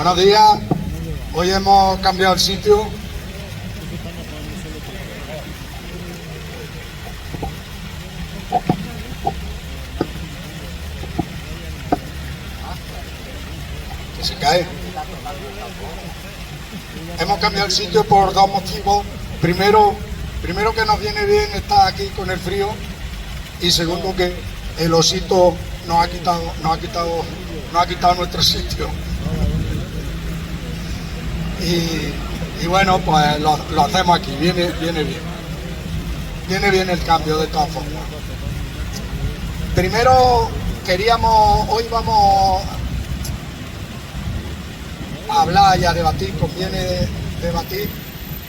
Buenos días, hoy hemos cambiado el sitio. Que se cae. Hemos cambiado el sitio por dos motivos. Primero que nos viene bien estar aquí con el frío, y segundo que el osito nos ha quitado nuestro sitio. Y bueno, pues lo hacemos aquí, viene bien. Viene bien el cambio de todas formas. Primero hoy vamos a hablar y a debatir, conviene debatir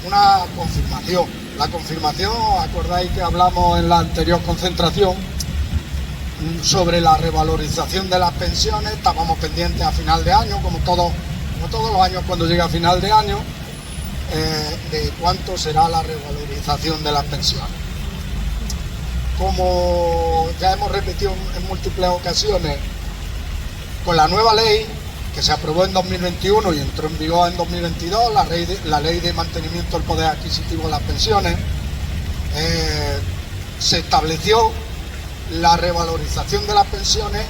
una confirmación. La confirmación, acordáis que hablamos en la anterior concentración sobre la revalorización de las pensiones. Estábamos pendientes a final de año, como todos los años cuando llega a final de año, de cuánto será la revalorización de las pensiones. Como ya hemos repetido en múltiples ocasiones, con la nueva ley que se aprobó en 2021 y entró en vigor en 2022, la ley de mantenimiento del poder adquisitivo de las pensiones, se estableció la revalorización de las pensiones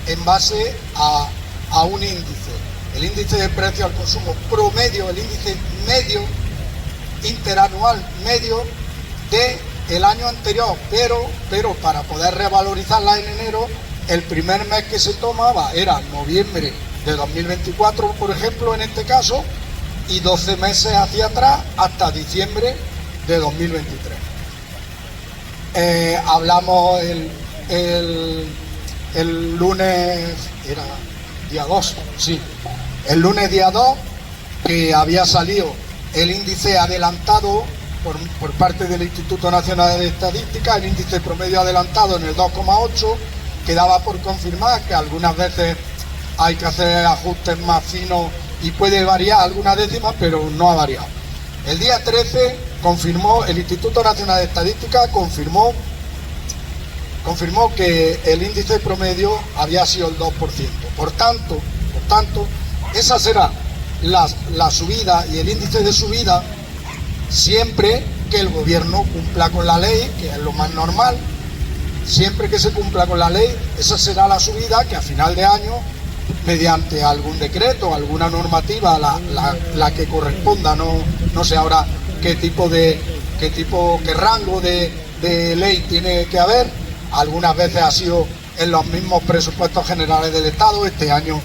en base a un índice, el índice de precio al consumo promedio, el índice medio, interanual medio del año anterior, pero para poder revalorizarla en enero, el primer mes que se tomaba era noviembre de 2024, por ejemplo, en este caso, y 12 meses hacia atrás hasta diciembre de 2023. Hablamos el lunes, era día 2, sí, el lunes día 2, que había salido el índice adelantado por parte del Instituto Nacional de Estadística, el índice promedio adelantado en el 2,8, quedaba por confirmar, que algunas veces hay que hacer ajustes más finos y puede variar algunas décimas, pero no ha variado. El día 13 confirmó, el Instituto Nacional de Estadística confirmó que el índice promedio había sido el 2%. Por tanto, esa será la subida y el índice de subida siempre que el gobierno cumpla con la ley, que es lo más normal. Siempre que se cumpla con la ley, esa será la subida que a final de año, mediante algún decreto, alguna normativa, la que corresponda, no sé ahora qué rango de ley tiene que haber. Algunas veces ha sido en los mismos presupuestos generales del Estado. Este año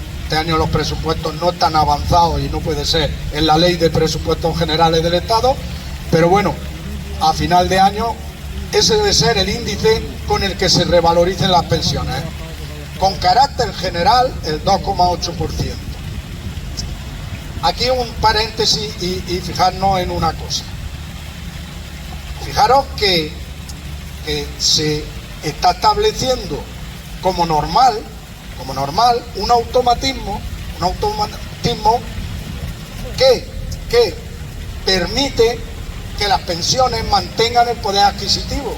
los presupuestos no están avanzados y no puede ser en la ley de presupuestos generales del Estado, pero bueno, a final de año ese debe ser el índice con el que se revaloricen las pensiones, con carácter general el 2,8%. Aquí un paréntesis y fijarnos en una cosa. Fijaros que se está estableciendo como normal un automatismo que permite que las pensiones mantengan el poder adquisitivo,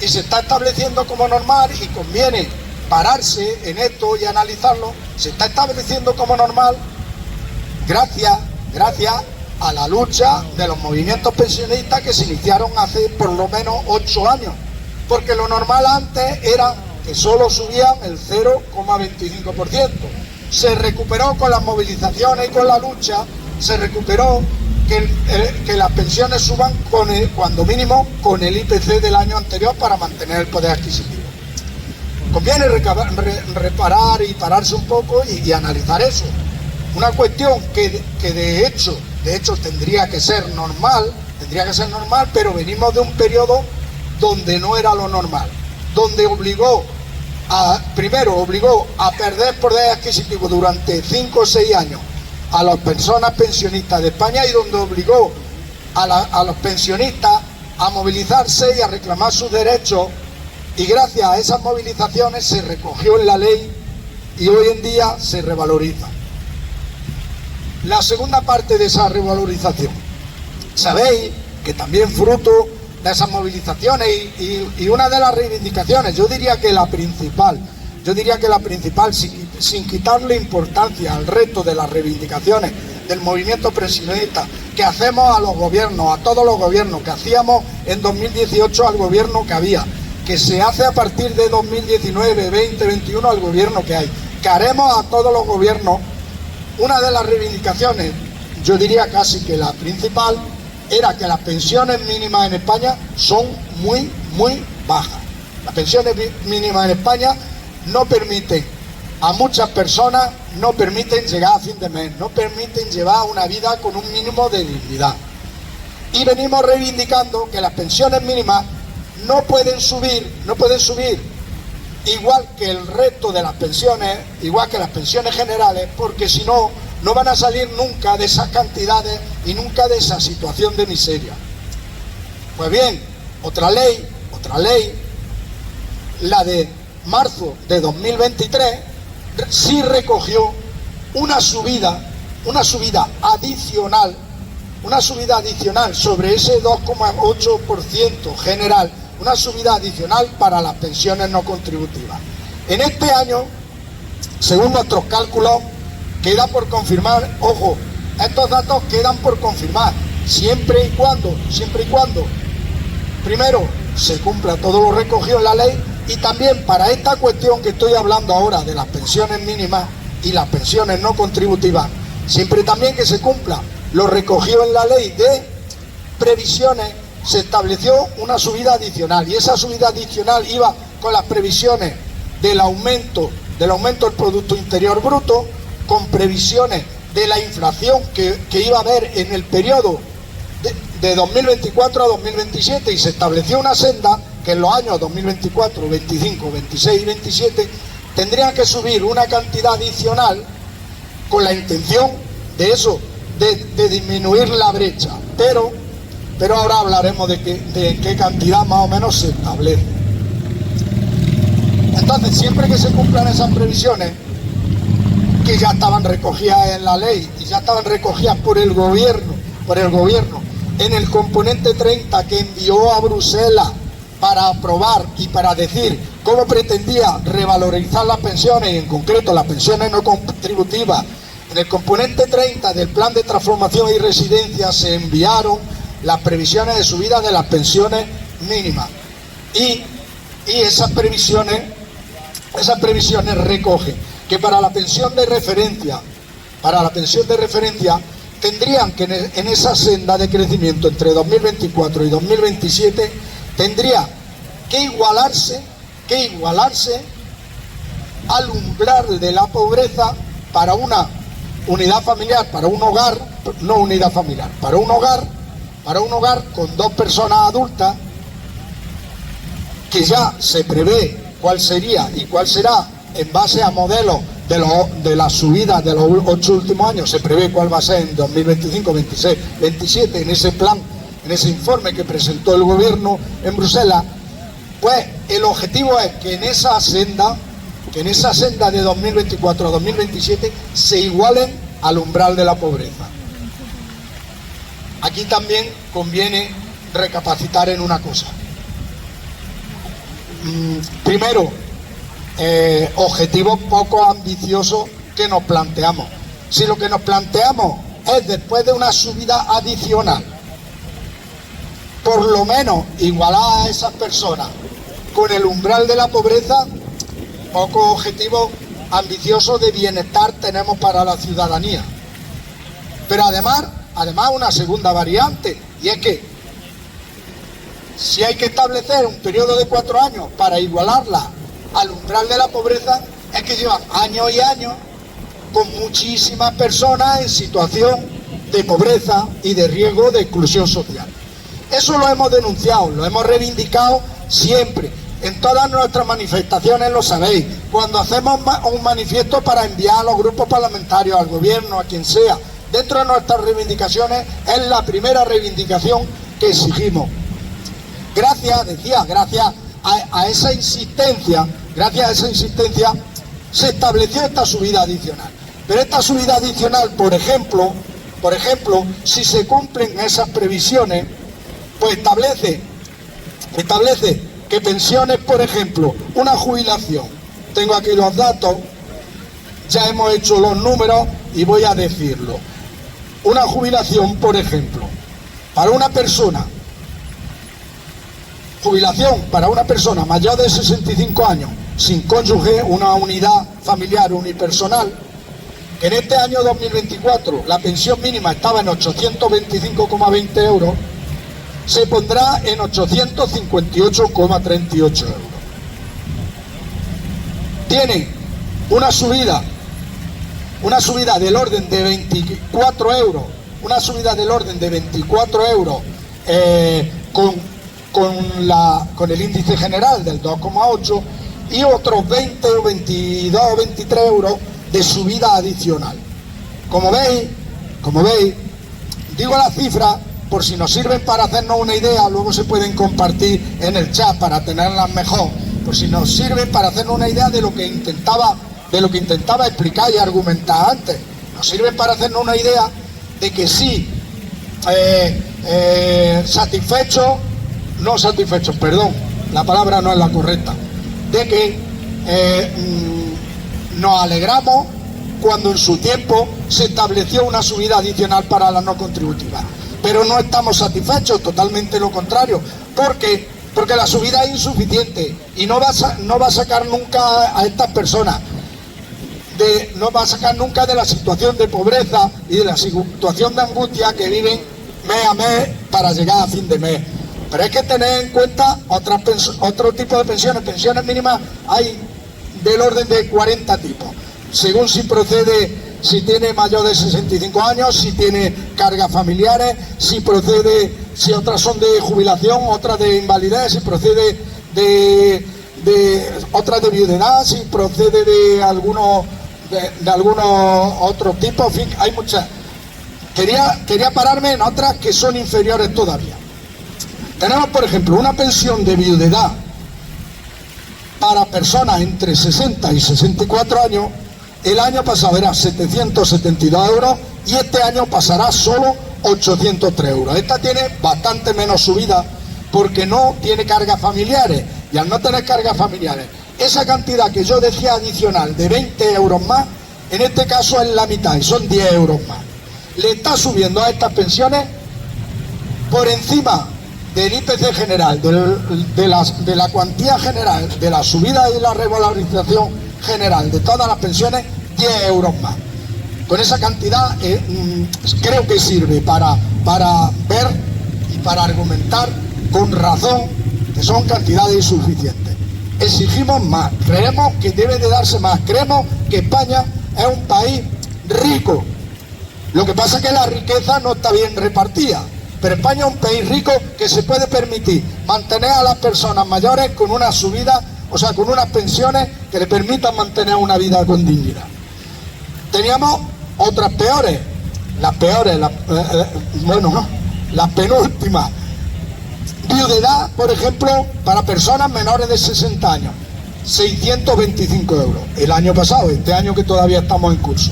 y se está estableciendo como normal, y conviene pararse en esto y analizarlo. Se está estableciendo como normal gracias a la lucha de los movimientos pensionistas que se iniciaron hace por lo menos 8 años, porque lo normal antes era que solo subían el 0,25%. Se recuperó con las movilizaciones y con la lucha, se recuperó que las pensiones suban cuando mínimo con el IPC del año anterior para mantener el poder adquisitivo. Conviene reparar y pararse un poco y analizar eso. Una cuestión que de hecho tendría que ser normal, pero venimos de un periodo donde no era lo normal, donde primero obligó a perder poder adquisitivo durante 5 o 6 años a las personas pensionistas de España, y donde obligó a los pensionistas a movilizarse y a reclamar sus derechos, y gracias a esas movilizaciones se recogió en la ley y hoy en día se revaloriza. La segunda parte de esa revalorización, sabéis que también fruto de esas movilizaciones y una de las reivindicaciones, yo diría que la principal, sin quitarle importancia al resto de las reivindicaciones del movimiento pensionista que hacemos a los gobiernos, a todos los gobiernos, que hacíamos en 2018 al gobierno que había, que se hace a partir de 2019, 20, 21 al gobierno que hay, que haremos a todos los gobiernos. Una de las reivindicaciones, yo diría casi que la principal, era que las pensiones mínimas en España son muy bajas. Las pensiones mínimas en España no permiten a muchas personas, no permiten llegar a fin de mes, no permiten llevar una vida con un mínimo de dignidad. Y venimos reivindicando que las pensiones mínimas no pueden subir igual que el resto de las pensiones, igual que las pensiones generales, porque si no, no van a salir nunca de esas cantidades y nunca de esa situación de miseria. Pues bien, otra ley, la de marzo de 2023, sí recogió una subida adicional sobre ese 2,8% general, una subida adicional para las pensiones no contributivas. En este año, según nuestros cálculos, queda por confirmar, ojo, estos datos quedan por confirmar, siempre y cuando, primero, se cumpla todo lo recogido en la ley, y también para esta cuestión que estoy hablando ahora de las pensiones mínimas y las pensiones no contributivas, siempre también que se cumpla lo recogido en la ley de previsiones, se estableció una subida adicional, y esa subida adicional iba con las previsiones del aumento del Producto Interior Bruto, con previsiones de la inflación que iba a haber en el periodo de 2024 a 2027, y se estableció una senda que en los años 2024, 25, 26 y 27 tendrían que subir una cantidad adicional con la intención de eso, de disminuir la brecha, pero ahora hablaremos de qué cantidad más o menos se establece. Entonces, siempre que se cumplan esas previsiones, que ya estaban recogidas en la ley y ya estaban recogidas por el gobierno en el componente 30 que envió a Bruselas para aprobar y para decir cómo pretendía revalorizar las pensiones, y en concreto las pensiones no contributivas, en el componente 30 del Plan de Transformación y Residencia se enviaron las previsiones de subida de las pensiones mínimas, y esas previsiones recogen que para la pensión de referencia tendrían que en esa senda de crecimiento entre 2024 y 2027 tendría que igualarse al umbral de la pobreza para una unidad familiar, para un hogar con 2 personas adultas, que ya se prevé cuál sería y cuál será en base a modelos de la subida de los 8 últimos años, se prevé cuál va a ser en 2025, 26, 27, en ese plan, en ese informe que presentó el gobierno en Bruselas. Pues el objetivo es que en esa senda de 2024 a 2027 se igualen al umbral de la pobreza. Aquí también conviene recapacitar en una cosa. Primero, objetivos poco ambiciosos que nos planteamos. Si lo que nos planteamos es, después de una subida adicional, por lo menos igualar a esas personas con el umbral de la pobreza, pocos objetivos ambiciosos de bienestar tenemos para la ciudadanía. Pero además una segunda variante, y es que si hay que establecer un periodo de 4 años para igualarla al umbral de la pobreza, es que llevan años y años con muchísimas personas en situación de pobreza y de riesgo de exclusión social. Eso lo hemos denunciado, lo hemos reivindicado siempre, en todas nuestras manifestaciones, lo sabéis, cuando hacemos un manifiesto para enviar a los grupos parlamentarios, al gobierno, a quien sea, dentro de nuestras reivindicaciones, es la primera reivindicación que exigimos. Gracias a esa insistencia, se estableció esta subida adicional. Pero esta subida adicional, por ejemplo, si se cumplen esas previsiones, pues establece que pensiones, por ejemplo, una jubilación, tengo aquí los datos, ya hemos hecho los números y voy a decirlo. Una jubilación, por ejemplo, para una persona, jubilación para una persona mayor de 65 años, sin cónyuge, una unidad familiar unipersonal, que en este año 2024 la pensión mínima estaba en 825,20 euros, se pondrá en 858,38 euros. Tiene una subida del orden de 24 euros, con el índice general del 2,8 y otros 20 o 22 o 23 euros de subida adicional. Como veis, digo las cifras por si nos sirven para hacernos una idea, luego se pueden compartir en el chat para tenerlas mejor, por si nos sirven para hacernos una idea de lo que intentaba explicar y argumentar antes. Nos sirven para hacernos una idea de que sí, la palabra no es la correcta, de que nos alegramos cuando en su tiempo se estableció una subida adicional para la no contributiva, pero no estamos satisfechos, totalmente lo contrario, porque la subida es insuficiente y no va a sacar nunca a estas personas de la situación de pobreza y de la situación de angustia que viven mes a mes para llegar a fin de mes. Pero hay que tener en cuenta otro tipo de pensiones mínimas. Hay del orden de 40 tipos, según si tiene mayor de 65 años, si tiene cargas familiares, si otras son de jubilación, otras de invalidez, si procede de otras de viudedad, si procede de algunos otros tipos, en fin, hay muchas. Quería pararme en otras que son inferiores todavía. Tenemos, por ejemplo, una pensión de viudedad para personas entre 60 y 64 años. El año pasado era 772 euros y este año pasará solo 803 euros. Esta tiene bastante menos subida porque no tiene cargas familiares, y al no tener cargas familiares, esa cantidad que yo decía adicional de 20 euros más, en este caso es la mitad y son 10 euros más. Le está subiendo a estas pensiones por encima del IPC general, de la cuantía general, de la subida y la revalorización general de todas las pensiones, 10 euros más. Con esa cantidad creo que sirve para ver y para argumentar con razón que son cantidades insuficientes. Exigimos más, creemos que debe de darse más, creemos que España es un país rico. Lo que pasa es que la riqueza no está bien repartida, pero España es un país rico que se puede permitir mantener a las personas mayores con una subida, o sea, con unas pensiones que le permitan mantener una vida con dignidad. Teníamos otras peores, las penúltimas. Viudedad, por ejemplo, para personas menores de 60 años, 625 euros. El año pasado, este año que todavía estamos en curso.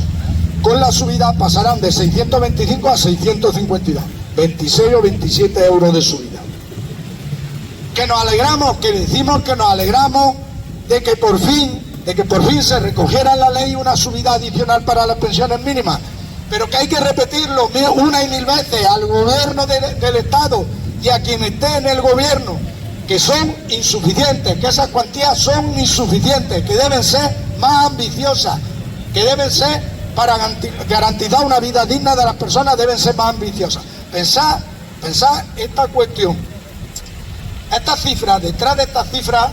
Con la subida pasarán de 625 a 652, 26 o 27 euros de subida. Que nos alegramos, que decimos que nos alegramos de que por fin se recogiera en la ley una subida adicional para las pensiones mínimas, pero que hay que repetirlo una y mil veces al gobierno del Estado y a quien esté en el gobierno, que son insuficientes, que esas cuantías son insuficientes, que deben ser más ambiciosas, que deben ser para garantizar una vida digna de las personas, deben ser más ambiciosas. Pensad esta cuestión, estas cifras, detrás de estas cifras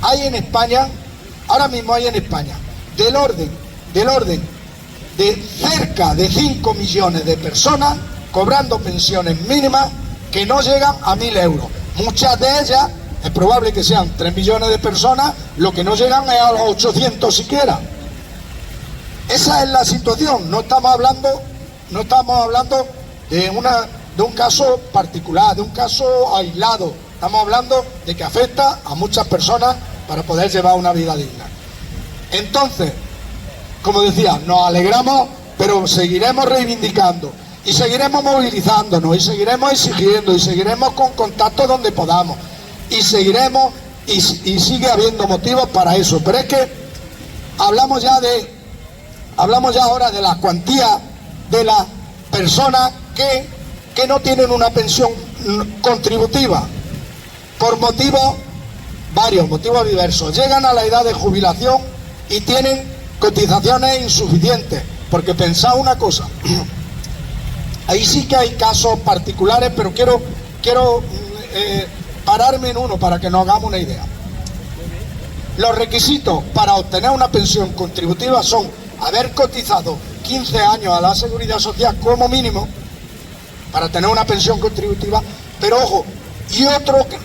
hay en España, ahora mismo hay en España, del orden de cerca de 5 millones de personas cobrando pensiones mínimas que no llegan a 1.000 euros. Muchas de ellas, es probable que sean 3 millones de personas, lo que no llegan es a los 800 siquiera. Esa es la situación. No estamos hablando de un caso particular, de un caso aislado. Estamos hablando de que afecta a muchas personas para poder llevar una vida digna. Entonces, como decía, nos alegramos, pero seguiremos reivindicando y seguiremos movilizándonos y seguiremos exigiendo y seguiremos con contacto donde podamos y seguiremos y sigue habiendo motivos para eso. Pero es que hablamos ya de Hablamos ya ahora de la cuantía de las personas que no tienen una pensión contributiva por varios motivos diversos. Llegan a la edad de jubilación y tienen cotizaciones insuficientes, porque pensad una cosa, ahí sí que hay casos particulares, pero quiero pararme en uno para que nos hagamos una idea. Los requisitos para obtener una pensión contributiva son haber cotizado 15 años a la Seguridad Social como mínimo para tener una pensión contributiva, pero ojo, y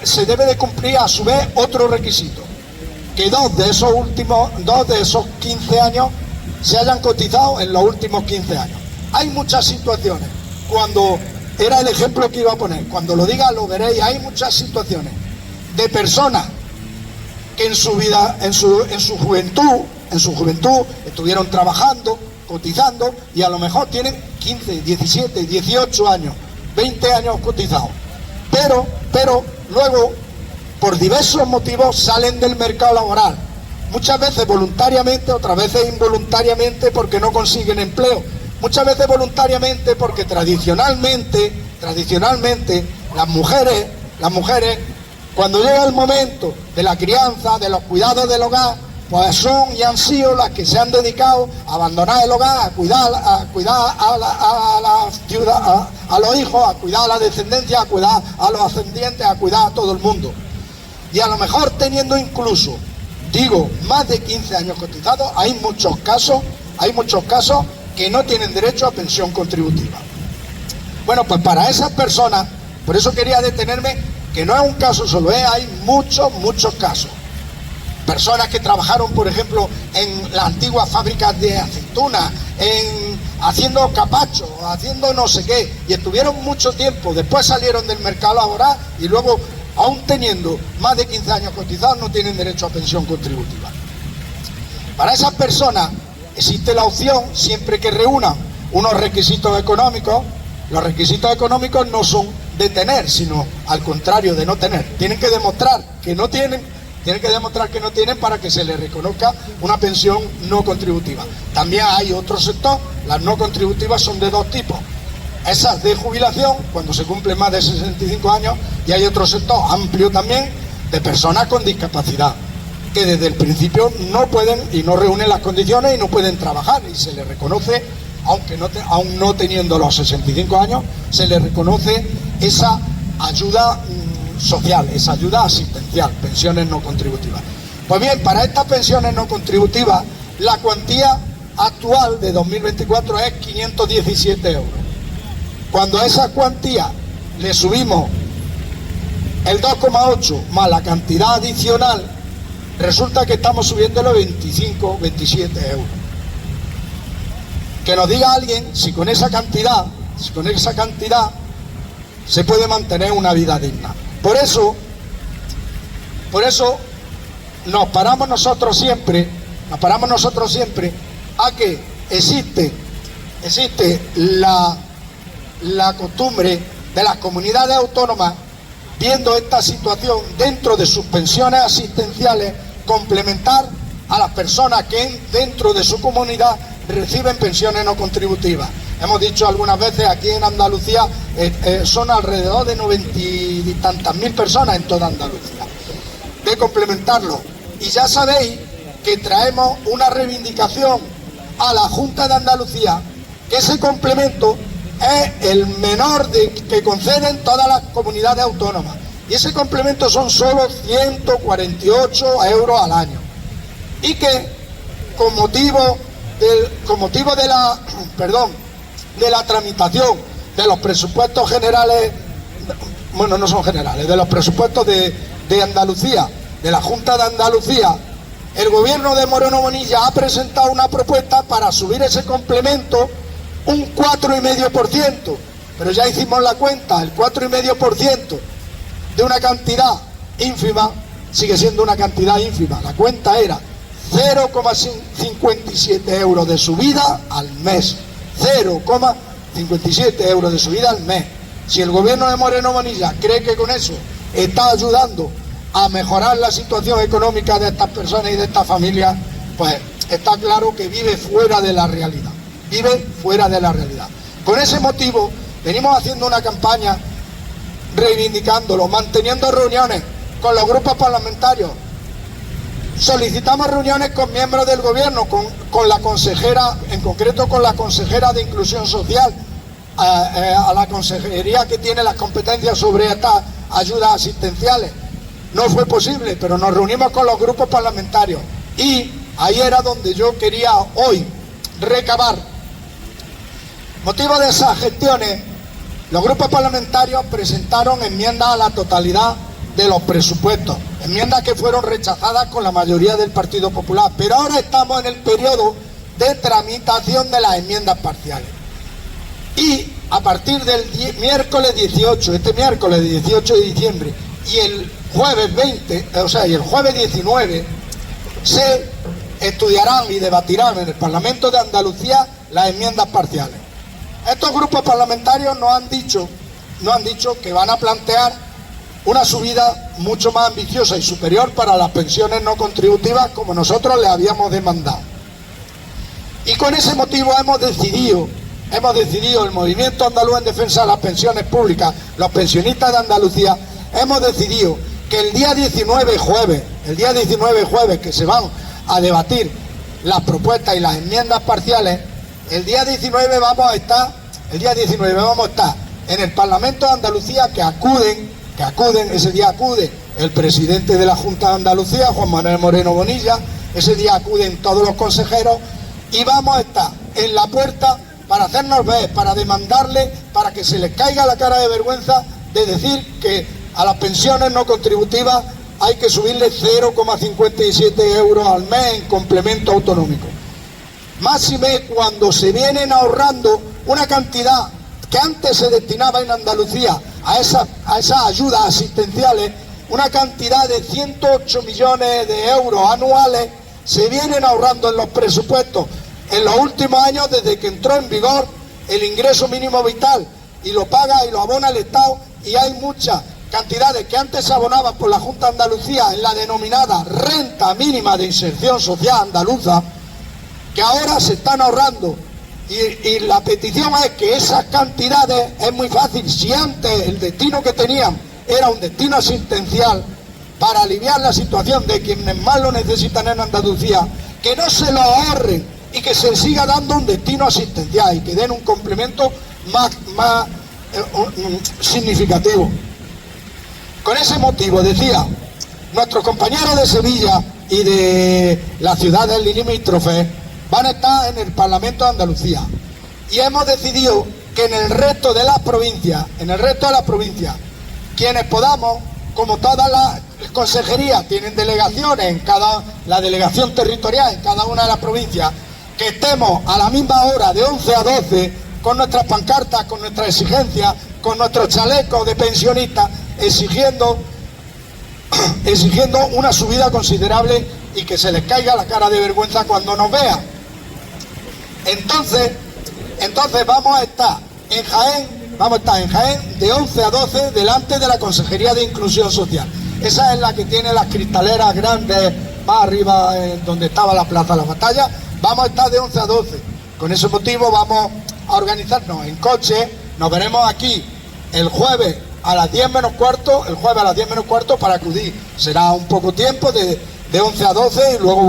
se debe de cumplir a su vez otro requisito, que dos de esos 15 años se hayan cotizado en los últimos 15 años. Hay muchas situaciones, cuando era el ejemplo que iba a poner, cuando lo diga lo veréis, hay muchas situaciones de personas que en su vida, en su juventud estuvieron trabajando, cotizando, y a lo mejor tienen 15, 17, 18 años, 20 años cotizados, pero luego por diversos motivos salen del mercado laboral, muchas veces voluntariamente, otras veces involuntariamente porque no consiguen empleo, muchas veces voluntariamente porque tradicionalmente las mujeres cuando llega el momento de la crianza, de los cuidados del hogar, pues son y han sido las que se han dedicado a abandonar el hogar, a cuidar a los hijos, a cuidar a la descendencia, a cuidar a los ascendientes, a cuidar a todo el mundo. Y a lo mejor teniendo incluso, más de 15 años cotizados, hay muchos casos que no tienen derecho a pensión contributiva. Bueno, pues para esas personas, por eso quería detenerme, que no es un caso solo, hay muchos casos. Personas que trabajaron, por ejemplo, en las antiguas fábricas de aceitunas, haciendo capachos, haciendo no sé qué, y estuvieron mucho tiempo, después salieron del mercado laboral y luego, aún teniendo más de 15 años cotizados, no tienen derecho a pensión contributiva. Para esas personas existe la opción, siempre que reúnan unos requisitos económicos. Los requisitos económicos no son de tener, sino al contrario, de no tener. Tienen que demostrar que no tienen para que se les reconozca una pensión no contributiva. También hay otro sector, las no contributivas son de dos tipos. Esas de jubilación, cuando se cumplen más de 65 años, y hay otro sector amplio también, de personas con discapacidad, que desde el principio no pueden y no reúnen las condiciones y no pueden trabajar, y se les reconoce, aún no teniendo los 65 años, se les reconoce esa ayuda social, esa ayuda asistencial, pensiones no contributivas. Pues bien, para estas pensiones no contributivas, la cuantía actual de 2024 es 517 euros. Cuando a esa cuantía le subimos el 2,8 más la cantidad adicional, resulta que estamos subiéndolo 25, 27 euros. Que nos diga alguien si con esa cantidad se puede mantener una vida digna. Por eso nos paramos nosotros siempre a que existe la costumbre de las comunidades autónomas, viendo esta situación dentro de sus pensiones asistenciales, complementar a las personas que dentro de su comunidad reciben pensiones no contributivas. Hemos dicho algunas veces, aquí en Andalucía son alrededor de 90 y tantas mil personas en toda Andalucía, de complementarlo. Y ya sabéis que traemos una reivindicación a la Junta de Andalucía, que ese complemento es el menor que conceden todas las comunidades autónomas, y ese complemento son solo 148 euros al año, y que con motivo de la tramitación de los presupuestos generales, bueno, no son generales, de los presupuestos de Andalucía, de la Junta de Andalucía, el gobierno de Moreno Bonilla ha presentado una propuesta para subir ese complemento un 4,5%, pero ya hicimos la cuenta, el 4,5% de una cantidad ínfima sigue siendo una cantidad ínfima. La cuenta era 0,57 euros de subida al mes, 0,57 euros de subida al mes. Si el gobierno de Moreno Bonilla cree que con eso está ayudando a mejorar la situación económica de estas personas y de estas familias, pues está claro que vive fuera de la realidad. Vive fuera de la realidad. Con ese motivo, venimos haciendo una campaña reivindicándolo, manteniendo reuniones con los grupos parlamentarios. Solicitamos reuniones con miembros del gobierno, con la consejera, en concreto con la consejera de Inclusión Social, a la consejería que tiene las competencias sobre estas ayudas asistenciales. No fue posible, pero nos reunimos con los grupos parlamentarios y ahí era donde yo quería hoy recabar. Motivo de esas gestiones, los grupos parlamentarios presentaron enmiendas a la totalidad de los presupuestos, enmiendas que fueron rechazadas con la mayoría del Partido Popular, pero ahora estamos en el periodo de tramitación de las enmiendas parciales. Y a partir del miércoles 18, este miércoles 18 de diciembre y el jueves 20, o sea, y el jueves 19, se estudiarán y debatirán en el Parlamento de Andalucía las enmiendas parciales. Estos grupos parlamentarios nos han dicho que van a plantear una subida mucho más ambiciosa y superior para las pensiones no contributivas, como nosotros les habíamos demandado. Y con ese motivo hemos decidido el Movimiento Andaluz en Defensa de las Pensiones Públicas, los pensionistas de Andalucía, hemos decidido que el día 19 jueves, que se van a debatir las propuestas y las enmiendas parciales, el día 19 vamos a estar en el Parlamento de Andalucía, que acuden, ese día acude el presidente de la Junta de Andalucía, Juan Manuel Moreno Bonilla, ese día acuden todos los consejeros y vamos a estar en la puerta para hacernos ver, para demandarle, para que se les caiga la cara de vergüenza de decir que a las pensiones no contributivas hay que subirle 0,57 euros al mes en complemento autonómico. Máxime cuando se vienen ahorrando una cantidad que antes se destinaba en Andalucía a esas ayudas asistenciales, una cantidad de 108 millones de euros anuales, se vienen ahorrando en los presupuestos en los últimos años desde que entró en vigor el ingreso mínimo vital, y lo paga y lo abona el Estado, y hay muchas cantidades que antes se abonaban por la Junta de Andalucía en la denominada renta mínima de inserción social andaluza, que ahora se están ahorrando. Y la petición es que esas cantidades, es muy fácil, si antes el destino que tenían era un destino asistencial para aliviar la situación de quienes más lo necesitan en Andalucía, que no se lo ahorren y que se siga dando un destino asistencial y que den un complemento más significativo. Con ese motivo, decía, nuestros compañeros de Sevilla y de las ciudades limítrofes van a estar en el Parlamento de Andalucía, y hemos decidido que en el resto de las provincias, quienes podamos, como todas las consejerías tienen delegaciones en la delegación territorial en cada una de las provincias, que estemos a la misma hora de 11 a 12 con nuestras pancartas, con nuestras exigencias, con nuestros chalecos de pensionistas, exigiendo una subida considerable y que se les caiga la cara de vergüenza cuando nos vean. Entonces vamos a estar en Jaén de 11 a 12 delante de la Consejería de Inclusión Social. Esa es la que tiene las cristaleras grandes más arriba, donde estaba la Plaza de la Batalla. Vamos a estar de 11 a 12. Con ese motivo vamos a organizarnos en coche. Nos veremos aquí el jueves a las 10 menos cuarto, para acudir. Será un poco tiempo de 11 a 12 y luego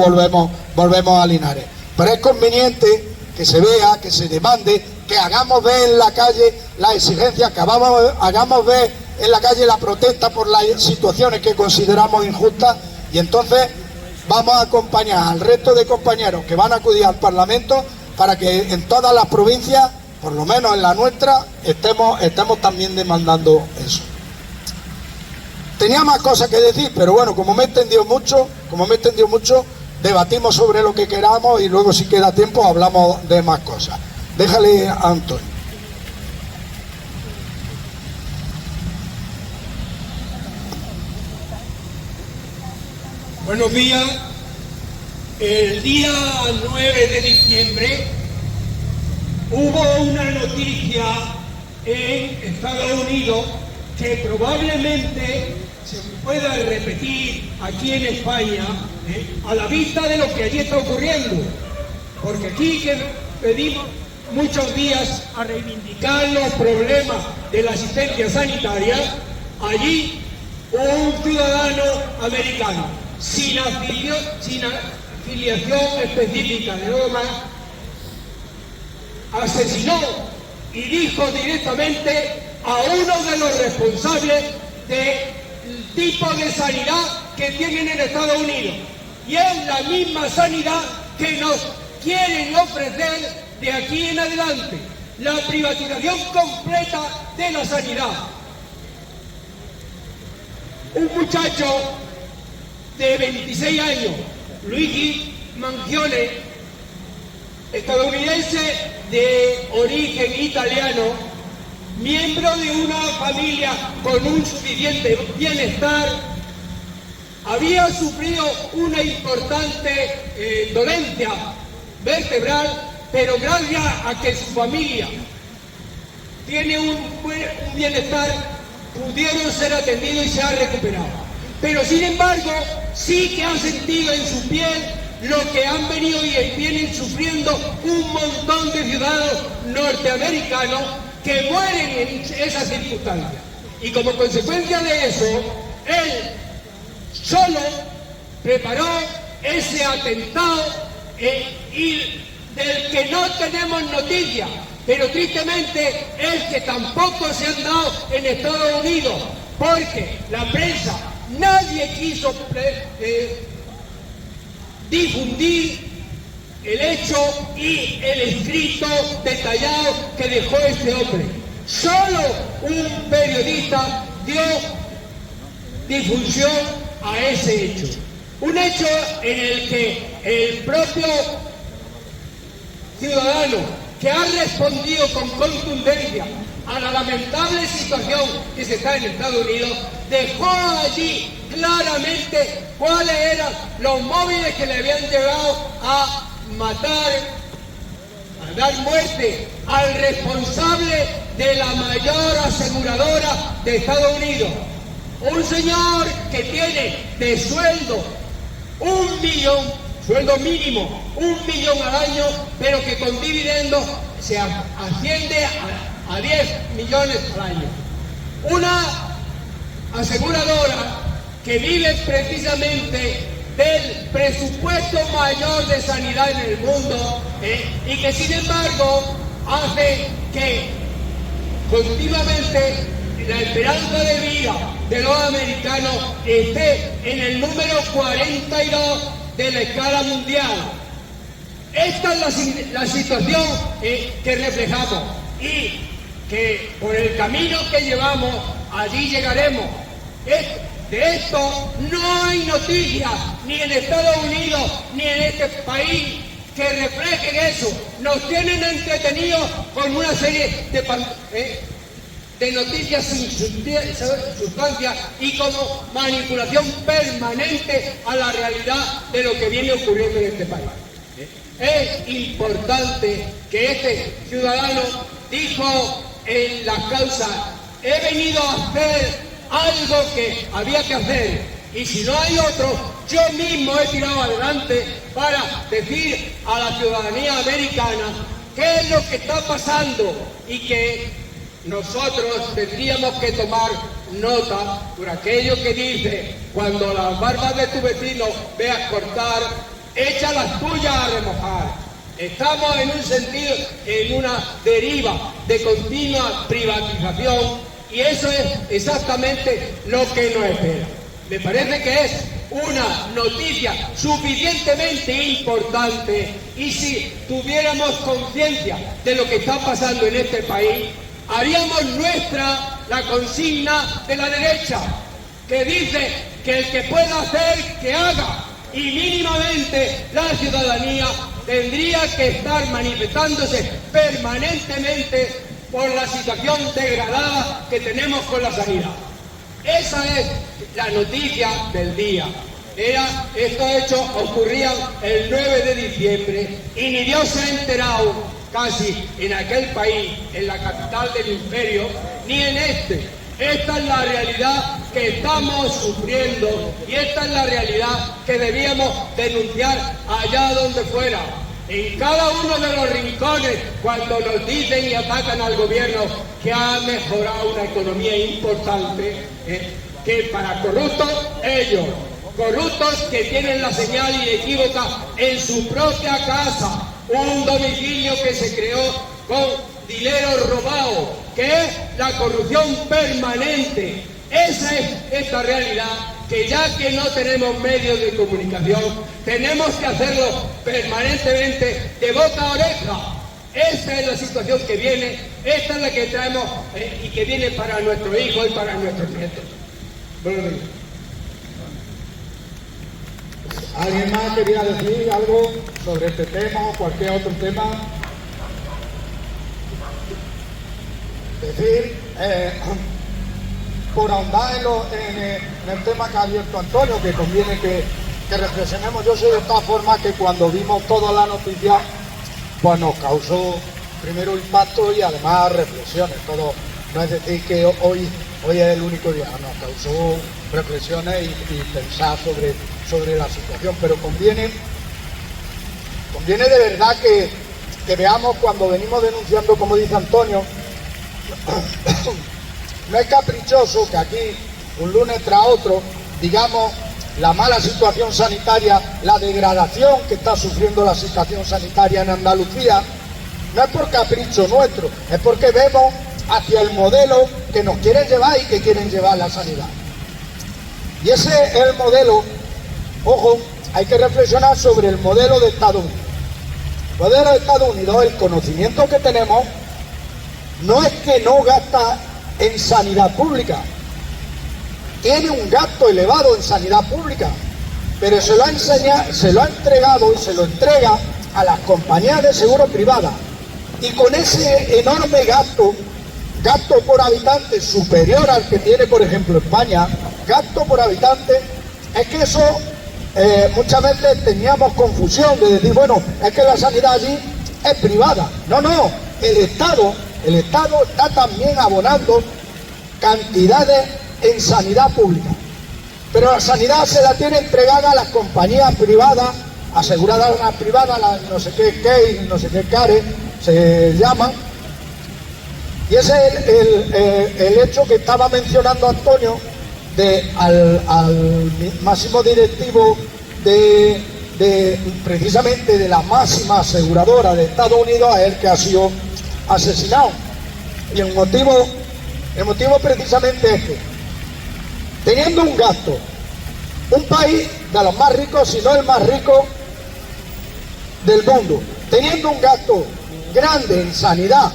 volvemos a Linares. Pero es conveniente que se vea, que se demande, que hagamos ver en la calle las exigencias, que hagamos ver en la calle la protesta por las situaciones que consideramos injustas, y entonces vamos a acompañar al resto de compañeros que van a acudir al Parlamento para que en todas las provincias, por lo menos en la nuestra, estemos también demandando eso. Tenía más cosas que decir, pero bueno, como me he extendido mucho, debatimos sobre lo que queramos y luego, si queda tiempo, hablamos de más cosas. Déjale a Antonio. Buenos días. El día 9 de diciembre hubo una noticia en Estados Unidos que probablemente pueda repetir aquí en España, a la vista de lo que allí está ocurriendo. Porque aquí que pedimos muchos días a reivindicar los problemas de la asistencia sanitaria, allí un ciudadano americano sin afiliación específica de lo demás asesinó y dijo directamente a uno de los responsables del tipo de sanidad que tienen en Estados Unidos, y es la misma sanidad que nos quieren ofrecer de aquí en adelante, la privatización completa de la sanidad. Un muchacho de 26 años, Luigi Mangione, estadounidense de origen italiano, miembro de una familia con un suficiente bienestar, había sufrido una importante dolencia vertebral, pero gracias a que su familia tiene un bienestar, pudieron ser atendidos y se ha recuperado. Pero sin embargo, sí que ha sentido en su piel lo que han venido y vienen sufriendo un montón de ciudadanos norteamericanos que mueren en esas circunstancias. Y como consecuencia de eso, él solo preparó ese atentado y del que no tenemos noticia, pero tristemente es que tampoco se han dado en Estados Unidos, porque la prensa, nadie quiso difundir el hecho y el escrito detallado que dejó este hombre. Solo un periodista dio difusión a ese hecho. Un hecho en el que el propio ciudadano que ha respondido con contundencia a la lamentable situación que se está en Estados Unidos, dejó allí claramente cuáles eran los móviles que le habían llevado a matar, a dar muerte al responsable de la mayor aseguradora de Estados Unidos. Un señor que tiene de sueldo 1 millón, sueldo mínimo, 1 millón al año, pero que con dividendos se asciende a 10 millones al año. Una aseguradora que vive precisamente del presupuesto mayor de sanidad en el mundo, y que sin embargo hace que continuamente la esperanza de vida de los americanos esté en el número 42 de la escala mundial. Esta es la situación que reflejamos, y que por el camino que llevamos allí llegaremos. De esto no hay noticias ni en Estados Unidos ni en este país que reflejen eso. Nos tienen entretenidos con una serie de noticias sin sustancia y como manipulación permanente a la realidad de lo que viene ocurriendo en este país. Es importante que este ciudadano dijo en la causa: he venido a hacer algo que había que hacer, y si no hay otro, yo mismo he tirado adelante para decir a la ciudadanía americana qué es lo que está pasando, y que nosotros tendríamos que tomar nota por aquello que dice: cuando las barbas de tu vecino veas cortar, echa las tuyas a remojar. Estamos en un sentido, en una deriva de continua privatización, y eso es exactamente lo que nos espera. Me parece que es una noticia suficientemente importante, y si tuviéramos conciencia de lo que está pasando en este país, haríamos nuestra la consigna de la derecha, que dice que el que pueda hacer, que haga, y mínimamente la ciudadanía tendría que estar manifestándose permanentemente por la situación degradada que tenemos con la sanidad. Esa es la noticia del día. Estos hechos ocurrían el 9 de diciembre y ni Dios se ha enterado casi en aquel país, en la capital del imperio, ni en este. Esta es la realidad que estamos sufriendo y esta es la realidad que debíamos denunciar allá donde fuera. En cada uno de los rincones, cuando nos dicen y atacan al gobierno que ha mejorado una economía importante, que para corruptos, ellos, corruptos que tienen la señal inequívoca en su propia casa, un domicilio que se creó con dinero robado, que es la corrupción permanente. Esa es esta realidad, que ya que no tenemos medios de comunicación, tenemos que hacerlo permanentemente de boca a oreja. Esta es la situación que viene, esta es la que traemos y que viene para nuestros hijos y para nuestros nietos. Bueno, ¿alguien más quería decir algo sobre este tema o cualquier otro tema? Decir, por ahondar en el tema que ha abierto Antonio, que conviene que reflexionemos. Yo soy de esta forma que cuando vimos toda la noticia, pues nos causó primero impacto y además reflexiones. Todo, no es decir que hoy es el único día, nos causó reflexiones y pensar sobre la situación, pero conviene de verdad que veamos cuando venimos denunciando, como dice Antonio. No es caprichoso que aquí, un lunes tras otro, digamos la mala situación sanitaria, la degradación que está sufriendo la situación sanitaria en Andalucía. No es por capricho nuestro, es porque vemos hacia el modelo que nos quieren llevar y que quieren llevar la sanidad. Y ese es el modelo, ojo, hay que reflexionar sobre el modelo de Estados Unidos. El modelo de Estados Unidos, el conocimiento que tenemos, no es que no gasta en sanidad pública, tiene un gasto elevado en sanidad pública, pero se lo ha entregado y se lo entrega a las compañías de seguro privadas, y con ese enorme gasto por habitante superior al que tiene, por ejemplo, España, gasto por habitante, es que eso muchas veces teníamos confusión de decir, bueno, es que la sanidad allí es privada. No, el Estado está también abonando cantidades en sanidad pública, pero la sanidad se la tiene entregada a las compañías privadas, aseguradas privadas, las no sé qué Key, no sé qué Care se llaman, y ese es el hecho que estaba mencionando Antonio, al máximo directivo precisamente de la máxima aseguradora de Estados Unidos, a él que ha sido asesinado. Y el motivo precisamente es que, teniendo un gasto, un país de los más ricos, si no el más rico del mundo, teniendo un gasto grande en sanidad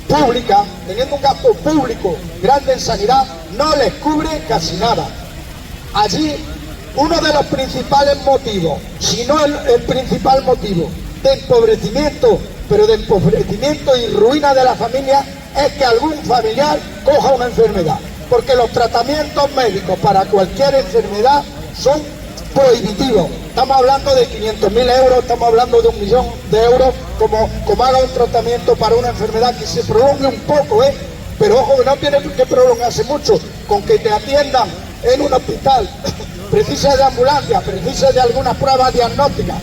pública, teniendo un gasto público grande en sanidad, no les cubre casi nada. Allí, uno de los principales motivos, si no el principal motivo de empobrecimiento, pero de empobrecimiento y ruina de la familia, es que algún familiar coja una enfermedad, porque los tratamientos médicos para cualquier enfermedad son prohibitivos. Estamos hablando de 500.000 euros, estamos hablando de 1 millón de euros, como haga un tratamiento para una enfermedad que se prolongue un poco, pero ojo, que no tiene que prolongarse mucho, con que te atiendan en un hospital, precisa de ambulancia, precisa de algunas pruebas diagnósticas,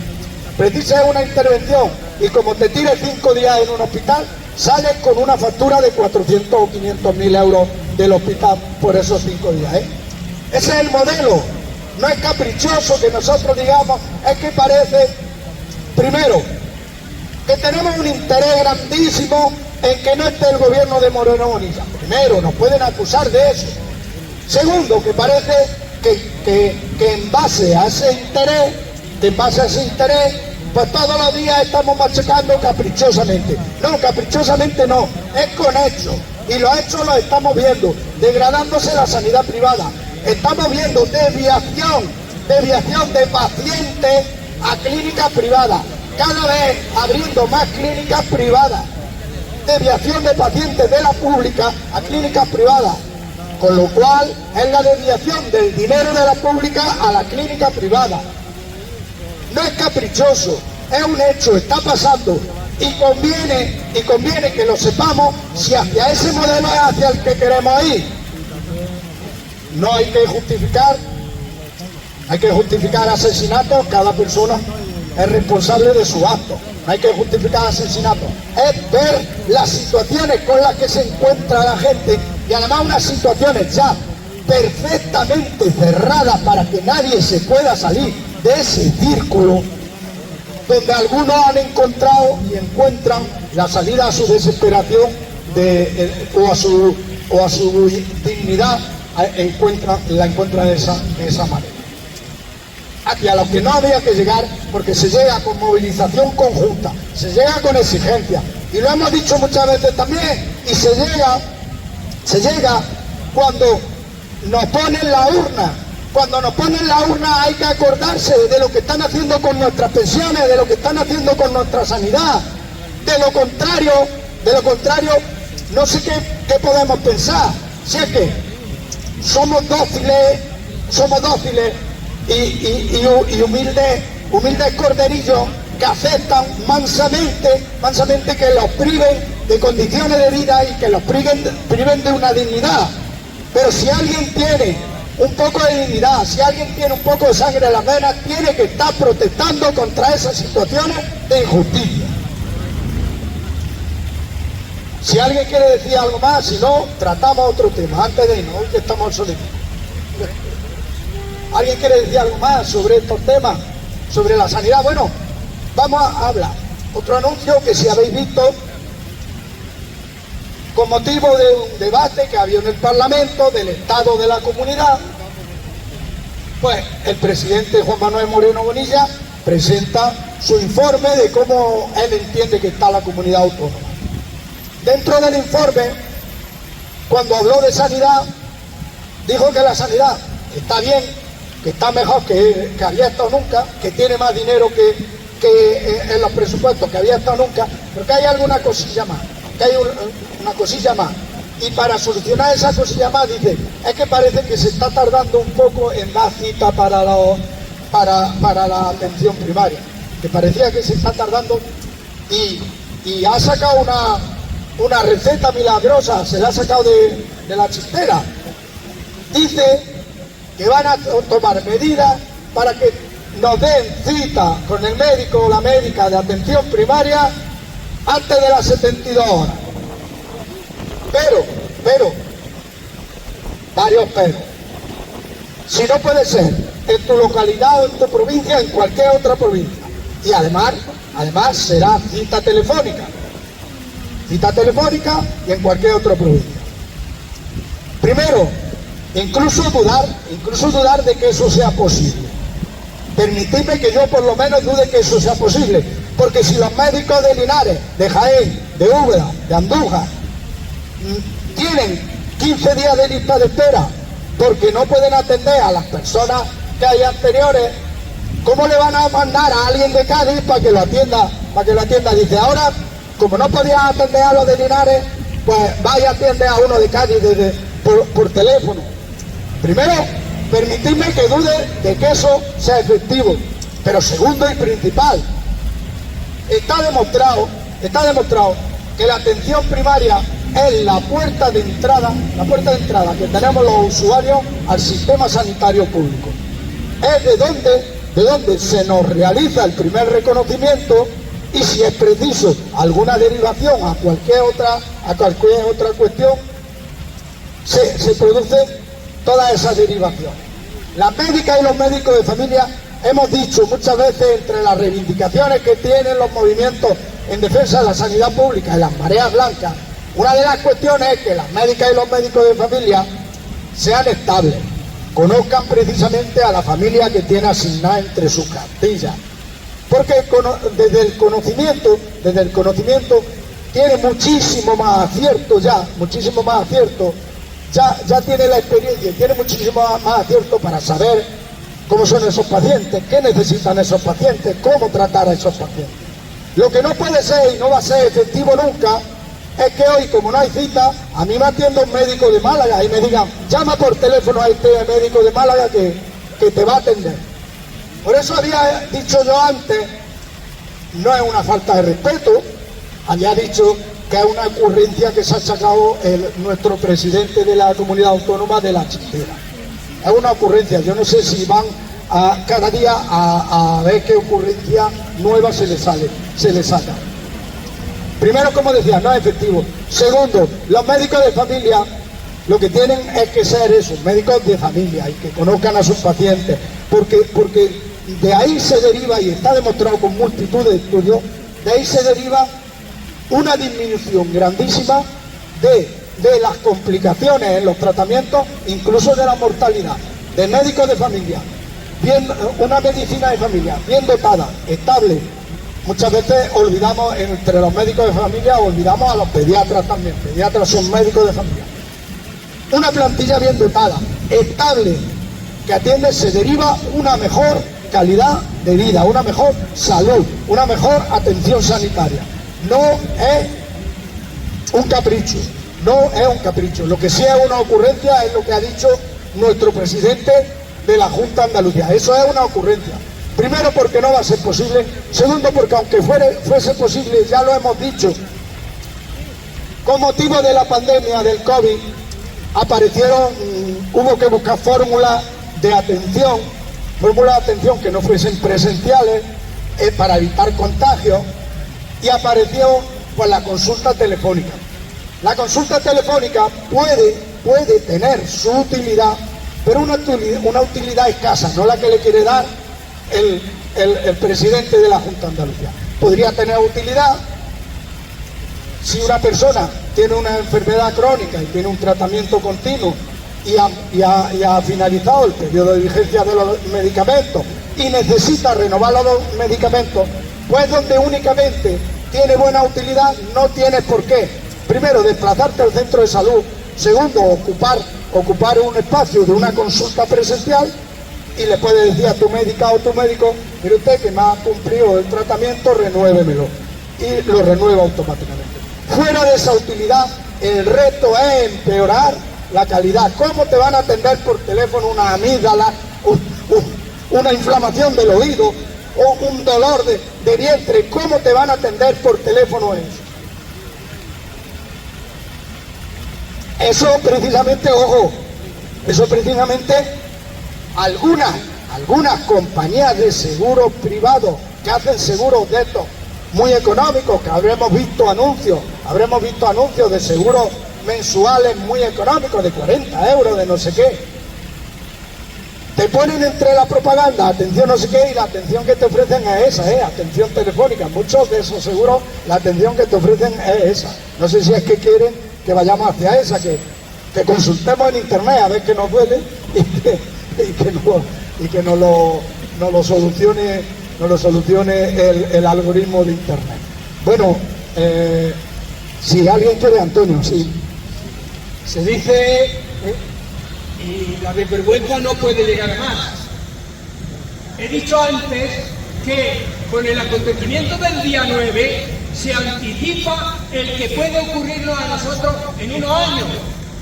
precisa de una intervención, y como te tires 5 días en un hospital, sales con una factura de 400 o 500.000 euros del hospital por esos 5 días. Ese es el modelo. No es caprichoso que nosotros digamos, es que parece, primero, que tenemos un interés grandísimo en que no esté el gobierno de Moreno Bonilla. Primero, nos pueden acusar de eso. Segundo, que parece que en base a ese interés, pues todos los días estamos machacando caprichosamente. No, caprichosamente no, es con hechos. Y los hechos los estamos viendo, degradándose la sanidad privada. Estamos viendo desviación de pacientes a clínicas privadas, cada vez abriendo más clínicas privadas, desviación de pacientes de la pública a clínicas privadas, con lo cual es la desviación del dinero de la pública a la clínica privada. No es caprichoso, es un hecho, está pasando. y conviene que lo sepamos si hacia ese modelo es hacia el que queremos ir. No hay que justificar asesinatos, cada persona es responsable de su acto. No hay que justificar asesinatos, es ver las situaciones con las que se encuentra la gente, y además unas situaciones ya perfectamente cerradas para que nadie se pueda salir de ese círculo, donde algunos han encontrado y encuentran la salida a su desesperación o a su dignidad, la encuentran de esa manera. Hacia los que no había que llegar, porque se llega con movilización conjunta, se llega con exigencia, y lo hemos dicho muchas veces también, y se llega cuando nos ponen la urna. Cuando nos ponen la urna hay que acordarse de lo que están haciendo con nuestras pensiones, de lo que están haciendo con nuestra sanidad. De lo contrario, no sé qué podemos pensar. Si es que somos dóciles y humildes corderillos que aceptan mansamente que los priven de condiciones de vida y que los priven de una dignidad. Pero si alguien tiene un poco de dignidad, si alguien tiene un poco de sangre en las venas, tiene que estar protestando contra esas situaciones de injusticia. Si alguien quiere decir algo más, si no, tratamos otro tema, antes de irnos, hoy que estamos solicitando. ¿Alguien quiere decir algo más sobre estos temas? Sobre la sanidad. Bueno, vamos a hablar. Otro anuncio que si habéis visto, con motivo de un debate que había en el Parlamento del estado de la comunidad, pues el presidente Juan Manuel Moreno Bonilla presenta su informe de cómo él entiende que está la comunidad autónoma. Dentro del informe, cuando habló de sanidad, dijo que la sanidad está bien, que está mejor que había estado nunca, que tiene más dinero que en los presupuestos que había estado nunca, pero que hay alguna cosilla más, una cosilla más. Y para solucionar esa cosilla más, dice, es que parece que se está tardando un poco en dar cita para la atención primaria, que parecía que se está tardando, y ha sacado una receta milagrosa, se la ha sacado de la chistera. Dice que van a tomar medidas para que nos den cita con el médico o la médica de atención primaria antes de las 72 horas. Pero, varios pero. Si no puede ser en tu localidad o en tu provincia, en cualquier otra provincia. Y además será cita telefónica y en cualquier otra provincia. Primero, incluso dudar de que eso sea posible. Permitidme que yo por lo menos dude que eso sea posible, porque si los médicos de Linares, de Jaén, de Úbeda, de Andújar, tienen 15 días de lista de espera porque no pueden atender a las personas que hay anteriores, ¿cómo le van a mandar a alguien de Cádiz para que lo atienda? Dice, ahora, como no podías atender a los de Linares, pues vaya a atender a uno de Cádiz por teléfono. Primero, permitidme que dude de que eso sea efectivo. Pero segundo y principal, está demostrado que la atención primaria es la puerta de entrada que tenemos los usuarios al sistema sanitario público. Es de donde se nos realiza el primer reconocimiento, y si es preciso alguna derivación a cualquier otra cuestión, se produce toda esa derivación. Las médicas y los médicos de familia hemos dicho muchas veces, entre las reivindicaciones que tienen los movimientos en defensa de la sanidad pública y las mareas blancas, una de las cuestiones es que las médicas y los médicos de familia sean estables, conozcan precisamente a la familia que tiene asignada entre sus cartillas, porque desde el conocimiento tiene muchísimo más acierto ya tiene la experiencia, tiene muchísimo más acierto para saber cómo son esos pacientes, qué necesitan esos pacientes, cómo tratar a esos pacientes. Lo que no puede ser y no va a ser efectivo nunca es que hoy, como no hay cita, a mí me atienda un médico de Málaga y me digan, llama por teléfono a este médico de Málaga que te va a atender. Por eso había dicho yo antes, no es una falta de respeto, había dicho que es una ocurrencia que se ha sacado nuestro presidente de la comunidad autónoma de la chistera. Es una ocurrencia, yo no sé si van cada día a ver qué ocurrencia nueva se les saca. Primero, como decía, no es efectivo. Segundo, los médicos de familia lo que tienen es que ser esos, médicos de familia, y que conozcan a sus pacientes, porque de ahí se deriva, y está demostrado con multitud de estudios, de ahí se deriva una disminución grandísima de las complicaciones en los tratamientos, incluso de la mortalidad, de médicos de familia, una medicina de familia bien dotada, estable. Muchas veces olvidamos, entre los médicos de familia, olvidamos a los pediatras también. Pediatras son médicos de familia. Una plantilla bien dotada, estable, que atiende, se deriva una mejor calidad de vida, una mejor salud, una mejor atención sanitaria. No es un capricho, no es un capricho. Lo que sí es una ocurrencia es lo que ha dicho nuestro presidente de la Junta de Andalucía. Eso es una ocurrencia. Primero, porque no va a ser posible. Segundo, porque aunque fuese posible, ya lo hemos dicho, con motivo de la pandemia del COVID, hubo que buscar fórmulas de atención que no fuesen presenciales para evitar contagios, y apareció pues la consulta telefónica. La consulta telefónica puede tener su utilidad, pero una utilidad escasa, no la que le quiere dar el presidente de la Junta de Andalucía. Podría tener utilidad si una persona tiene una enfermedad crónica y tiene un tratamiento continuo y ha finalizado el periodo de vigencia de los medicamentos y necesita renovar los medicamentos, pues donde únicamente tiene buena utilidad, no tienes por qué, primero, desplazarte al centro de salud, segundo, ocupar un espacio de una consulta presencial, y le puedes decir a tu médica o tu médico: mire usted que me ha cumplido el tratamiento, renuévemelo, y lo renueva automáticamente. Fuera de esa utilidad, el reto es empeorar la calidad. ¿Cómo te van a atender por teléfono una amígdala, una inflamación del oído o un dolor de vientre? ¿Cómo te van a atender por teléfono eso? Eso precisamente, ojo, eso precisamente algunas compañías de seguros privados que hacen seguros de estos muy económicos, que habremos visto anuncios de seguros mensuales muy económicos, de 40 euros, de no sé qué. Te ponen entre la propaganda, atención no sé qué, y la atención que te ofrecen es esa, atención telefónica. Muchos de esos seguros, la atención que te ofrecen es esa. No sé si es que quieren que vayamos hacia esa, que consultemos en internet a ver qué nos duele y que nos lo solucione el algoritmo de internet. Bueno, si alguien quiere, Antonio, sí. Se dice, y la desvergüenza no puede llegar más. He dicho antes que con el acontecimiento del día 9 se anticipa el que puede ocurrirnos a nosotros en unos años,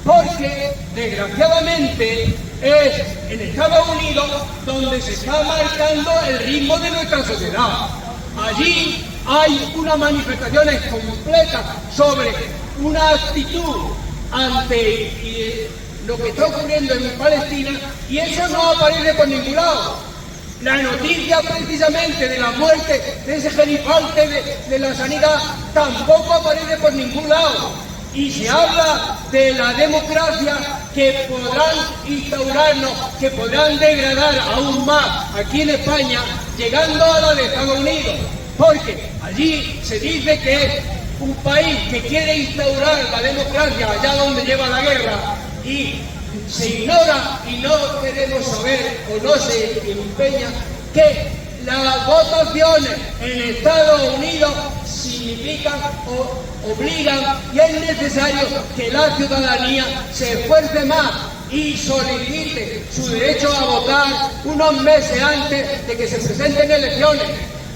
porque desgraciadamente es en Estados Unidos donde se está marcando el ritmo de nuestra sociedad. Allí hay unas manifestaciones completas sobre una actitud ante lo que está ocurriendo en Palestina, y eso no aparece por ningún lado. La noticia precisamente de la muerte de ese gerifalte de la sanidad tampoco aparece por ningún lado. Y se habla de la democracia que podrán instaurarnos, que podrán degradar aún más aquí en España, llegando a la de Estados Unidos. Porque allí se dice que es un país que quiere instaurar la democracia allá donde lleva la guerra, y se ignora y no queremos saber, o no se empeña, que las votaciones en Estados Unidos significan o obligan, y es necesario que la ciudadanía se esfuerce más y solicite su derecho a votar unos meses antes de que se presenten elecciones.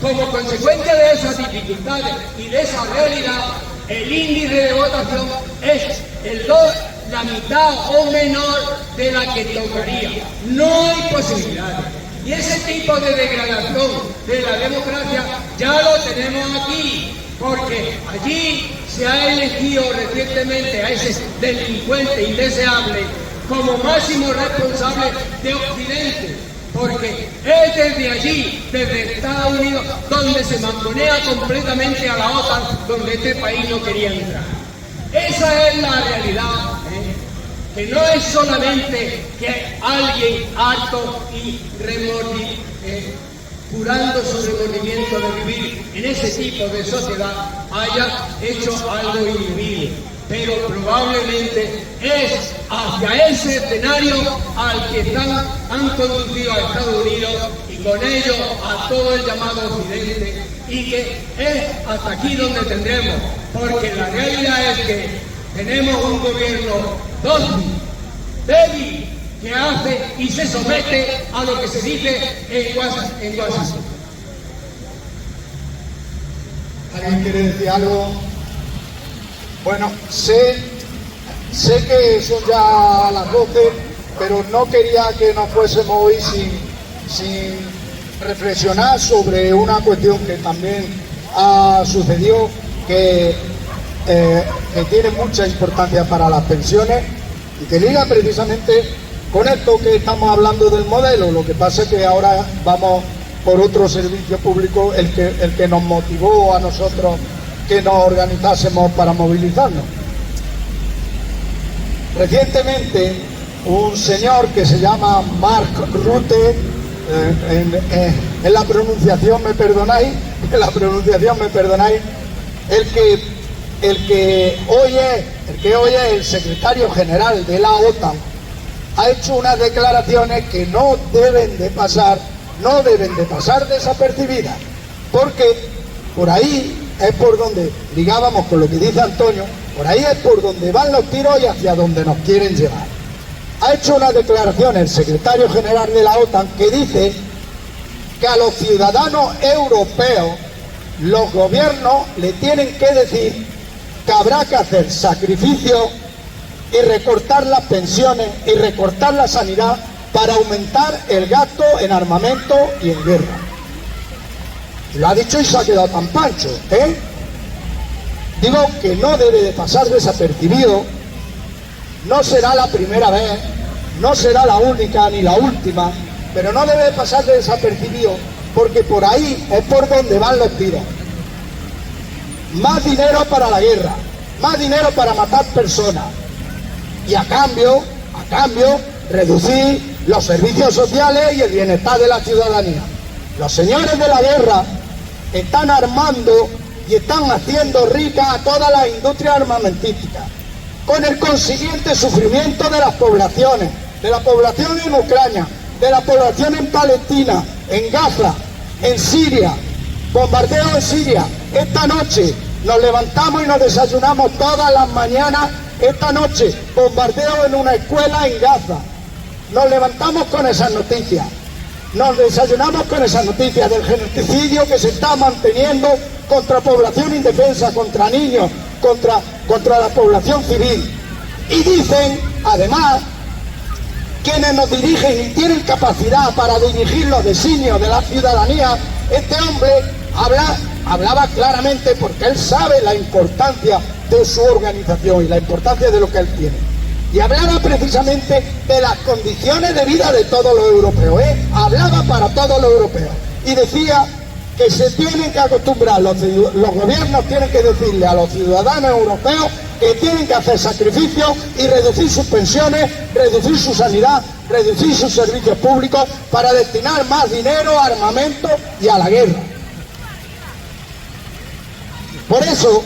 Como consecuencia de esas dificultades y de esa realidad, el índice de votación es la mitad o menor de la que tocaría. No hay posibilidades. Y ese tipo de degradación de la democracia ya lo tenemos aquí. porque allí se ha elegido recientemente a ese delincuente indeseable como máximo responsable de Occidente, porque es desde allí, desde Estados Unidos, donde se mangonea completamente a la OTAN, donde este país no quería entrar. Esa es la realidad, que no es solamente que alguien harto y curando su remordimiento de vivir en ese tipo de sociedad haya hecho algo indebido, pero probablemente es hacia ese escenario al que han conducido a Estados Unidos y con ello a todo el llamado Occidente, y que es hasta aquí donde tendremos, porque la realidad es que tenemos un gobierno dócil, débil, que hace y se somete a lo que se dice en Washington. ¿Alguien quiere decir algo? Bueno, sé que son ya las 12, pero no quería que nos fuésemos hoy sin reflexionar sobre una cuestión que también ha sucedido, que tiene mucha importancia para las pensiones y que liga precisamente con esto que estamos hablando del modelo. Lo que pasa es que ahora vamos por otro servicio público, el que nos motivó a nosotros que nos organizásemos para movilizarnos. Recientemente, un señor que se llama Mark Rutte, en la pronunciación me perdonáis, el que hoy es el secretario general de la OTAN, ha hecho unas declaraciones que no deben de pasar desapercibidas, porque por ahí es por donde, ligábamos con lo que dice Antonio, por ahí es por donde van los tiros y hacia donde nos quieren llevar. Ha hecho unas declaraciones el secretario general de la OTAN que dice que a los ciudadanos europeos los gobiernos le tienen que decir que habrá que hacer sacrificios y recortar las pensiones y recortar la sanidad para aumentar el gasto en armamento y en guerra. Lo ha dicho y se ha quedado tan pancho, ¿eh? Digo que no debe de pasar desapercibido, no será la primera vez, no será la única ni la última, pero no debe de pasar desapercibido, porque por ahí es por donde van los tiros. Más dinero para la guerra, más dinero para matar personas, y a cambio, reducir los servicios sociales y el bienestar de la ciudadanía. Los señores de la guerra están armando y están haciendo rica a todas las industrias armamentísticas, con el consiguiente sufrimiento de las poblaciones, de la población en Ucrania, de la población en Palestina, en Gaza, en Siria, bombardeo en Siria. Esta noche nos levantamos y nos desayunamos todas las mañanas. Esta noche, bombardeo en una escuela en Gaza. Nos levantamos con esas noticias. Nos desayunamos con esas noticias del genocidio que se está manteniendo contra población indefensa, contra niños, contra la población civil. Y dicen, además, quienes nos dirigen y tienen capacidad para dirigir los designios de la ciudadanía, este hombre hablaba claramente, porque él sabe la importancia de su organización y la importancia de lo que él tiene. Y hablaba precisamente de las condiciones de vida de todos los europeos, hablaba para todos los europeos. Y decía que se tienen que acostumbrar, los gobiernos tienen que decirle a los ciudadanos europeos que tienen que hacer sacrificios y reducir sus pensiones, reducir su sanidad, reducir sus servicios públicos para destinar más dinero a armamento y a la guerra. Por eso,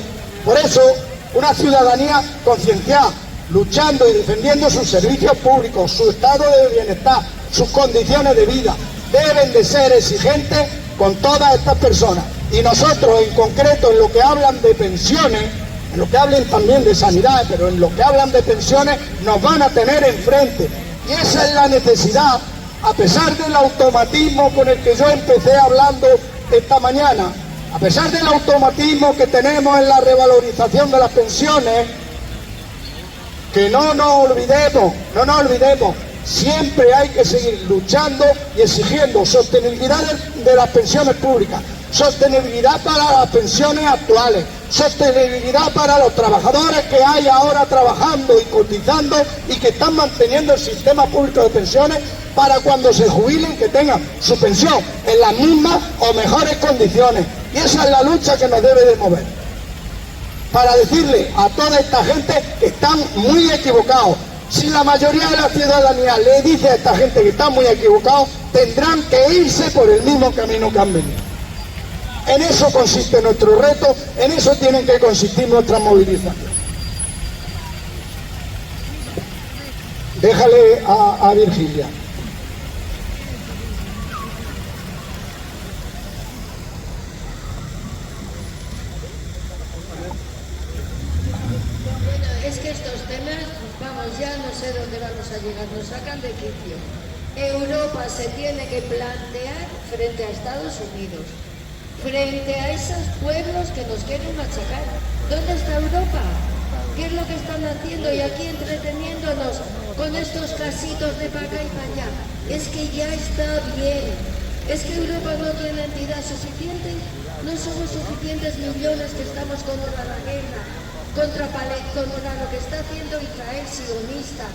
una ciudadanía concienciada, luchando y defendiendo sus servicios públicos, su estado de bienestar, sus condiciones de vida, deben de ser exigentes con todas estas personas. Y nosotros, en concreto, en lo que hablan de pensiones, en lo que hablen también de sanidad, pero en lo que hablan de pensiones, nos van a tener enfrente. Y esa es la necesidad, a pesar del automatismo con el que yo empecé hablando esta mañana, a pesar del automatismo que tenemos en la revalorización de las pensiones, que no nos olvidemos, siempre hay que seguir luchando y exigiendo sostenibilidad de las pensiones públicas, sostenibilidad para las pensiones actuales, sostenibilidad para los trabajadores que hay ahora trabajando y cotizando y que están manteniendo el sistema público de pensiones para cuando se jubilen que tengan su pensión en las mismas o mejores condiciones. Y esa es la lucha que nos debe de mover. Para decirle a toda esta gente que están muy equivocados. Si la mayoría de la ciudadanía le dice a esta gente que están muy equivocados, tendrán que irse por el mismo camino que han venido. En eso consiste nuestro reto, en eso tienen que consistir nuestras movilizaciones. Déjale a Virgilia. Es que estos temas, vamos, ya no sé dónde vamos a llegar, nos sacan de quicio. Europa se tiene que plantear frente a Estados Unidos, frente a esos pueblos que nos quieren machacar. ¿Dónde está Europa? ¿Qué es lo que están haciendo? Y aquí entreteniéndonos con estos casitos de para acá y para allá. Es que ya está bien. Es que Europa no tiene entidad suficiente. No somos suficientes millones que estamos contra la guerra, contra lo que está haciendo Israel sionista,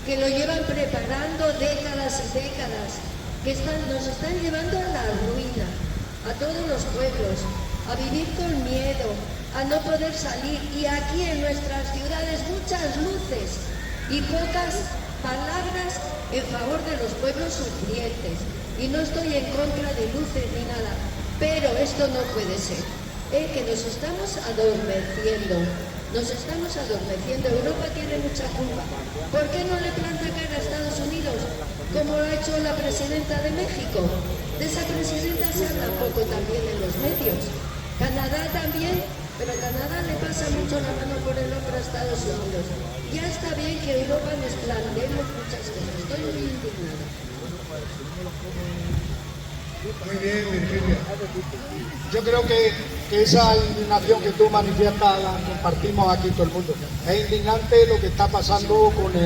que lo llevan preparando décadas y décadas, que nos están llevando a la ruina, a todos los pueblos, a vivir con miedo, a no poder salir, y aquí en nuestras ciudades muchas luces y pocas palabras en favor de los pueblos sufrientes. Y no estoy en contra de luces ni nada, pero esto no puede ser, que nos estamos adormeciendo. Nos estamos adormeciendo. Europa tiene mucha culpa. ¿Por qué no le planta cara a Estados Unidos, como lo ha hecho la presidenta de México? De esa presidenta se habla poco también en los medios. Canadá también, pero Canadá le pasa mucho la mano por el hombro a Estados Unidos. Ya está bien que Europa nos planteemos muchas cosas. Estoy muy indignada. Muy bien, Virginia. Yo creo que esa indignación que tú manifiestas la compartimos aquí todo el mundo. Es indignante lo que está pasando con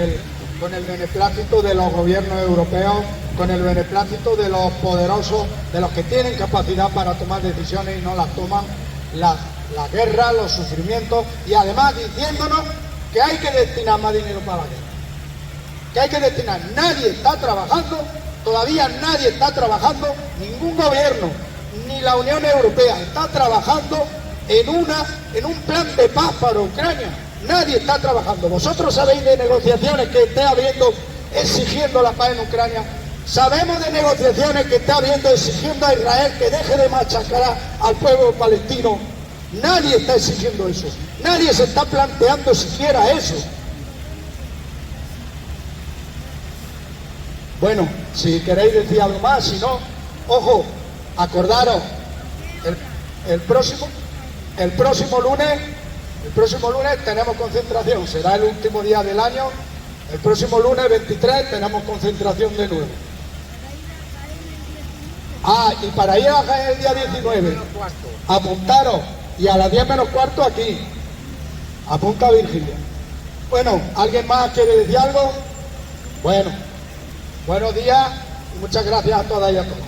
el beneplácito de los gobiernos europeos, con el beneplácito de los poderosos, de los que tienen capacidad para tomar decisiones y no las toman, la guerra, los sufrimientos, y además diciéndonos que hay que destinar más dinero para la guerra. Que hay que destinar. Nadie está trabajando. Todavía nadie está trabajando, ningún gobierno, ni la Unión Europea está trabajando en un plan de paz para Ucrania. Nadie está trabajando. Vosotros sabéis de negociaciones que esté habiendo exigiendo la paz en Ucrania. Sabemos de negociaciones que está habiendo exigiendo a Israel que deje de machacar al pueblo palestino. Nadie está exigiendo eso. Nadie se está planteando siquiera eso. Bueno, si queréis decir algo más, si no, ojo, acordaros, el próximo lunes tenemos concentración, será el último día del año, el próximo lunes 23 tenemos concentración de nuevo. Y para ir a Jaén el día 19, apuntaros, y a las 10 menos cuarto aquí, apunta Virginia. Bueno, ¿alguien más quiere decir algo? Bueno. Buenos días y muchas gracias a todas y a todos.